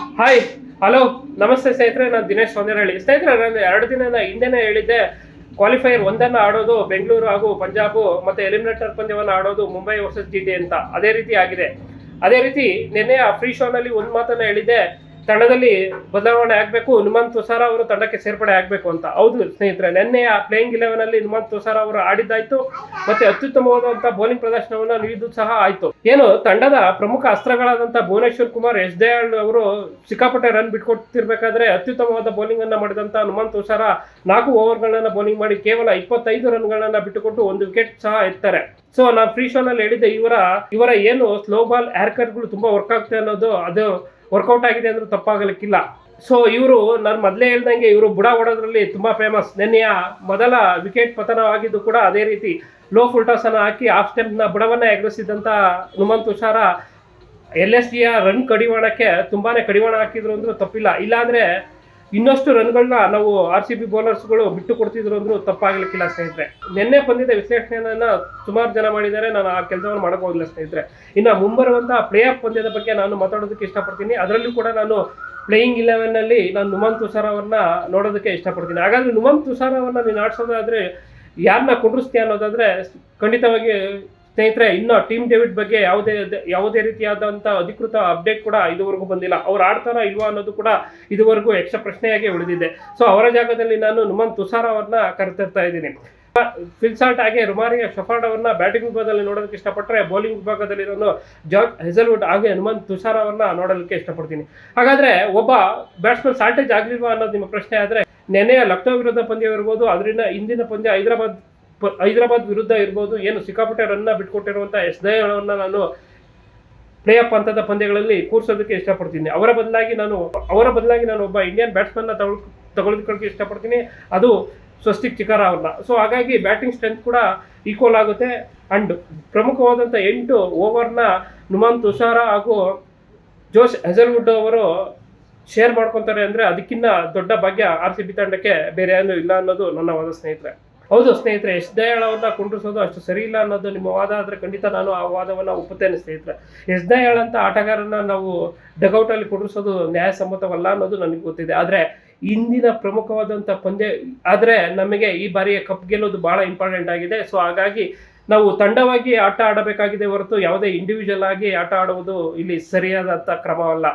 Hi, hello, ನಮಸ್ತೆ ಸ್ನೇಹಿತರೆ. ನಾನು ದಿನೇಶ್ ಸೌಂದರಹಳ್ಳಿ. ಸ್ನೇಹಿತರೆ, ನಾನು 2 ದಿನದ ಹಿಂದೆನೇ ಹೇಳಿದ್ದೆ, ಕ್ವಾಲಿಫೈಯರ್ ಒಂದನ್ನು ಆಡೋದು ಬೆಂಗಳೂರು ಹಾಗೂ ಪಂಜಾಬ್, ಮತ್ತೆ ಎಲಿಮಿನೇಟರ್ ಪಂದ್ಯವನ್ನು ಆಡೋದು ಮುಂಬೈ ವರ್ಸಸ್ ಜಿಟಿ ಅಂತ. ಅದೇ ರೀತಿ ಆಗಿದೆ. ಅದೇ ರೀತಿ ನಿನ್ನೆ ಆ ಫ್ರೀ ಶೋನಲ್ಲಿ ಒಂದು ಮಾತನ್ನ ಹೇಳಿದ್ದೆ, ತಂಡದಲ್ಲಿ ಬದಲಾವಣೆ ಆಗಬೇಕು, ಹನುಮಂತ್ ತುಷಾರ ಅವರು ತಂಡಕ್ಕೆ ಸೇರ್ಪಡೆ ಆಗಬೇಕು ಅಂತ. ಹೌದು ಸ್ನೇಹಿತರೆ, ನಿನ್ನೆ ಆ ಪ್ಲೇಯಿಂಗ್ 11 ಅಲ್ಲಿ ಹನುಮಂತ್ ತುಷಾರ ಅವರು ಆಡಿದ್ದಾಯ್ತು, ಮತ್ತೆ ಅತ್ಯುತ್ತಮವಾದಂತಹ ಬೌಲಿಂಗ್ ಪ್ರದರ್ಶನವನ್ನು ನೀಡಿದ್ದು ಸಹ ಆಯ್ತು. ಏನು ತಂಡದ ಪ್ರಮುಖ ಅಸ್ತ್ರಗಳಾದಂತಹ ಭುವನೇಶ್ವರ್ ಕುಮಾರ್, ಎಸ್ ದಯಾಳ್ ಅವರು ಸಿಕ್ಕಾಪಟ್ಟೆ ರನ್ ಬಿಟ್ಕೊಡ್ತಿರ್ಬೇಕಾದ್ರೆ ಅತ್ಯುತ್ತಮವಾದ ಬೌಲಿಂಗ್ ಅನ್ನ ಮಾಡಿದಂತ ಹನುಮಂತ್ ತುಷಾರ 4 ಓವರ್ಗಳನ್ನ ಬೌಲಿಂಗ್ ಮಾಡಿ ಕೇವಲ 25 ರನ್ಗಳನ್ನ ಬಿಟ್ಟುಕೊಟ್ಟು 1 ವಿಕೆಟ್ ಸಹ ಎತ್ತಾರೆ. ಸೊ ನಾನು ಫ್ರೀ ಶೋನಲ್ಲಿ ಹೇಳಿದ್ದೆ, ಇವರ ಏನು ಸ್ಲೋ ಬಾಲ್ ಗಳು ತುಂಬಾ ವರ್ಕ್ ಆಗ್ತದೆ ಅನ್ನೋದು, ಅದು ವರ್ಕೌಟ್ ಆಗಿದೆ ಅಂದ್ರೆ ತಪ್ಪಾಗಲಿಕ್ಕಿಲ್ಲ. ಸೊ ಇವರು ನಾನು ಮೊದಲೇ ಹೇಳ್ದಂಗೆ ಇವರು ಬುಡ ಹೊಡೋದ್ರಲ್ಲಿ ತುಂಬಾ ಫೇಮಸ್. ನಿನ್ನೆಯ ಮೊದಲ ವಿಕೆಟ್ ಪತನವಾಗಿದ್ದು ಕೂಡ ಅದೇ ರೀತಿ ಲೋ ಫುಲ್ ಟಾಸ್ ಅನ್ನು ಹಾಕಿ ಆಫ್ ಸ್ಟೆಂಪ್ ನ ಬುಡವನ್ನ ಎಗರಿಸಿದಂತ ಹನುಮಂತ್ ತುಷಾರ LSG ರನ್ ಕಡಿವಾಣಕ್ಕೆ ತುಂಬಾನೇ ಕಡಿವಾಣ ಹಾಕಿದ್ರು ಅಂದ್ರೂ ತಪ್ಪಿಲ್ಲ. ಇಲ್ಲಾಂದ್ರೆ ಇನ್ನಷ್ಟು ರನ್ಗಳನ್ನ ನಾವು RCB ಬೌಲರ್ಸ್ಗಳು ಬಿಟ್ಟು ಕೊಡ್ತಿದ್ರು ಅಂದ್ರೂ ತಪ್ಪಾಗ್ಲಿಕ್ಕಿಲ್ಲ ಸ್ನೇಹಿತರೆ. ನಿನ್ನೆ ಪಂದ್ಯದ ವಿಶ್ಲೇಷಣೆಯನ್ನ ಸುಮಾರು ಜನ ಮಾಡಿದ್ದಾರೆ, ನಾನು ಆ ಕೆಲಸವನ್ನು ಮಾಡಕ್ ಹೋಗಿಲ್ಲ ಸ್ನೇಹಿತರೆ. ಇನ್ನು ಮುಂಬರುವಂತಹ ಪ್ಲೇ ಆಫ್ ಪಂದ್ಯದ ಬಗ್ಗೆ ನಾನು ಮಾತಾಡೋದಕ್ಕೆ ಇಷ್ಟಪಡ್ತೀನಿ. ಅದರಲ್ಲೂ ಕೂಡ ನಾನು ಪ್ಲೇಯಿಂಗ್ 11 ಅಲ್ಲಿ ನಾನು ಹನುಮಂತ್ ತುಷಾರ ಅವರನ್ನ ನೋಡೋದಕ್ಕೆ ಇಷ್ಟಪಡ್ತೀನಿ. ಹಾಗಾದ್ರೆ ಹನುಮಂತ್ ತುಷಾರ ಅವರನ್ನ ನೀನು ಆಡ್ಸೋದಾದ್ರೆ ಯಾರನ್ನ ಕುಂಡ್ರಿಸ್ತೀಯ ಅನ್ನೋದಾದ್ರೆ, ಖಂಡಿತವಾಗಿ ಸ್ನೇಹಿತರೆ, ಇನ್ನು ಟೀಮ್ ಡೇವಿಡ್ ಬಗ್ಗೆ ಯಾವುದೇ ರೀತಿಯಾದಂಥ ಅಧಿಕೃತ ಅಪ್ಡೇಟ್ ಕೂಡ ಇದುವರೆಗೂ ಬಂದಿಲ್ಲ. ಅವ್ರು ಆಡ್ತಾರಾ ಇಲ್ವಾ ಅನ್ನೋದು ಕೂಡ ಇದುವರೆಗೂ ಯಕ್ಷ ಪ್ರಶ್ನೆಯಾಗಿ ಉಳಿದಿದೆ. ಸೊ ಅವರ ಜಾಗದಲ್ಲಿ ನಾನು ಹನುಮಂತ್ ತುಷಾರ ಅವ್ರನ್ನ ಕರೆತರ್ತಾ ಇದ್ದೀನಿ. ಫಿಲ್ಸಾಲ್ಟ್ ಹಾಗೆ ರುಮಾರಿಯ ಶಫಾರ್ಡ್ ಅವರನ್ನ ಬ್ಯಾಟಿಂಗ್ ವಿಭಾಗದಲ್ಲಿ ನೋಡೋದಕ್ಕೆ ಇಷ್ಟಪಟ್ಟರೆ, ಬೌಲಿಂಗ್ ವಿಭಾಗದಲ್ಲಿ ನಾನು ಜಾರ್ಜ್ ಹೆಜಲ್ವುಡ್ ಹಾಗೆ ಹನುಮಂತ್ ತುಷಾರ ಅವರನ್ನ ನೋಡೋದಕ್ಕೆ ಇಷ್ಟಪಡ್ತೀನಿ. ಹಾಗಾದ್ರೆ ಒಬ್ಬ ಬ್ಯಾಟ್ಸ್ಮನ್ ಸಾಲ್ಟೇಜ್ ಆಗ್ಲಿಲ್ವಾ ಅನ್ನೋದು ನಿಮ್ಮ ಪ್ರಶ್ನೆ ಆದ್ರೆ, ನೆನೆಯ ಲಕ್ನೋ ವಿರುದ್ಧ ಪಂದ್ಯ ಇರ್ಬೋದು, ಅದರಿಂದ ಹಿಂದಿನ ಪಂದ್ಯ ಹೈದರಾಬಾದ್ ವಿರುದ್ಧ ಇರ್ಬೋದು, ಏನು ಸಿಕ್ಕಾಪಟ್ಟೆ ರನ್ನ ಬಿಟ್ಕೊಟ್ಟಿರುವಂಥ ಎಸ್ ದಯಾಳ್ ಅವರನ್ನ ನಾನು ಪ್ಲೇ ಆಫ್ ಹಂತದ ಪಂದ್ಯಗಳಲ್ಲಿ ಕೂರಿಸೋದಕ್ಕೆ ಇಷ್ಟಪಡ್ತೀನಿ. ಅವರ ಬದಲಾಗಿ ನಾನು ಒಬ್ಬ ಇಂಡಿಯನ್ ಬ್ಯಾಟ್ಸ್ಮನ್ನ ತಗೊಳ್ಳೋದಕ್ಕೆ ಇಷ್ಟಪಡ್ತೀನಿ, ಅದು ಸ್ವಸ್ತಿಕ್ ಚಿಕಾರ ಅವ್ರನ್ನ. ಸೊ ಹಾಗಾಗಿ ಬ್ಯಾಟಿಂಗ್ ಸ್ಟ್ರೆಂತ್ ಕೂಡ ಈಕ್ವಲ್ ಆಗುತ್ತೆ. ಅಂಡ್ ಪ್ರಮುಖವಾದಂಥ 8 ಓವರ್ನ ಹನುಮಂತ್ ತುಷಾರ ಹಾಗೂ ಜೋಶ್ ಹೆಜಲ್ವುಡ್ ಅವರು ಶೇರ್ ಮಾಡ್ಕೊತಾರೆ ಅಂದರೆ ಅದಕ್ಕಿಂತ ದೊಡ್ಡ ಭಾಗ್ಯ RCB ತಂಡಕ್ಕೆ ಬೇರೆ ಏನೂ ಇಲ್ಲ ಅನ್ನೋದು ನನ್ನ ವಾದ ಸ್ನೇಹಿತರೆ. ಹೌದು ಸ್ನೇಹಿತರೆ, ಎಸ್ ದಯಾಳ್ ಅವ್ರನ್ನ ಕುಂಡ್ರಿಸೋದು ಅಷ್ಟು ಸರಿ ಇಲ್ಲ ಅನ್ನೋದು ನಿಮ್ಮ ವಾದ ಆದರೆ ಖಂಡಿತ ನಾನು ಆ ವಾದವನ್ನು ಒಪ್ಪುತ್ತೇನೆ ಸ್ನೇಹಿತರೆ. ಎಸ್ ದಯಾಳ್ ಅಂತ ಆಟಗಾರನ ನಾವು ಡಗೌಟಲ್ಲಿ ಕುಂಡ್ರಿಸೋದು ನ್ಯಾಯಸಮ್ಮತವಲ್ಲ ಅನ್ನೋದು ನನಗೆ ಗೊತ್ತಿದೆ. ಆದರೆ ಇಂದಿನ ಪ್ರಮುಖವಾದಂಥ ಪಂದ್ಯ ಆದರೆ ನಮಗೆ ಈ ಬಾರಿಯ ಕಪ್ ಗೆಲ್ಲೋದು ಭಾಳ ಇಂಪಾರ್ಟೆಂಟ್ ಆಗಿದೆ. ಸೊ ಹಾಗಾಗಿ ನಾವು ತಂಡವಾಗಿ ಆಟ ಆಡಬೇಕಾಗಿದೆ ಹೊರತು ಯಾವುದೇ ಇಂಡಿವಿಜುವಲ್ ಆಗಿ ಆಟ ಆಡುವುದು ಇಲ್ಲಿ ಸರಿಯಾದಂಥ ಕ್ರಮವಲ್ಲ.